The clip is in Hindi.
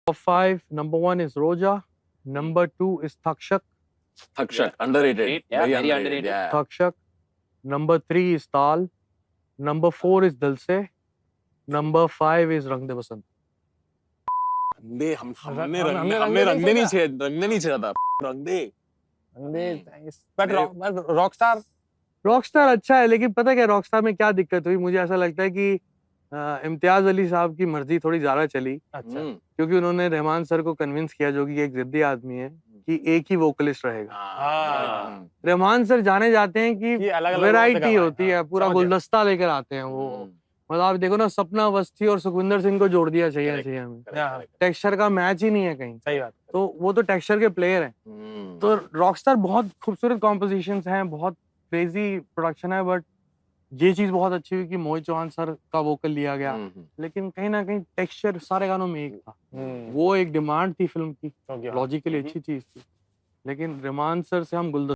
Top 5, number 1 is Roja, number 2 is Thakshak, underrated. Yeah, very underrated. Yeah. Thakshak, number 3 is Tal, number 4 is Dil Se, number 5 is Rang De Basant. हमने हमने रंग दे नहीं छेड़ा था रंग दे बट रॉकस्टार रॉकस्टार अच्छा है, लेकिन पता क्या रॉकस्टार में क्या दिक्कत हुई, मुझे ऐसा लगता है कि इम्तियाज अली साहब की मर्जी थोड़ी ज्यादा चली, अच्छा क्योंकि उन्होंने रहमान सर को कन्विंस किया, जो कि एक जिद्दी आदमी है, कि एक ही वोकलिस्ट रहेगा। रहमान सर जाने जाते हैं कि ये अलग-अलग वैरायटी लोगों से होती है, पूरा समझ गया। गुलदस्ता लेकर आते हैं वो। मतलब आप देखो ना, सपना अवस्थी और सुखविंदर सिंह को जोड़ दिया चाहिए हमें, टेक्सचर का मैच ही नहीं है कहीं, सही बात तो वो तो टेक्सचर के प्लेयर हैं। तो रॉकस्टार बहुत खूबसूरत कॉम्पोजिशंस हैं, बहुत क्रेजी प्रोडक्शन है, बट ये चीज बहुत अच्छी हुई कि मोहित चौहान सर का वोकल लिया गया, लेकिन कहीं ना कहीं टेक्सचर सारे गानों में एक था। वो एक डिमांड थी फिल्म की, लॉजिकली अच्छी चीज थी, लेकिन रहमान सर से हम गुलदस्ता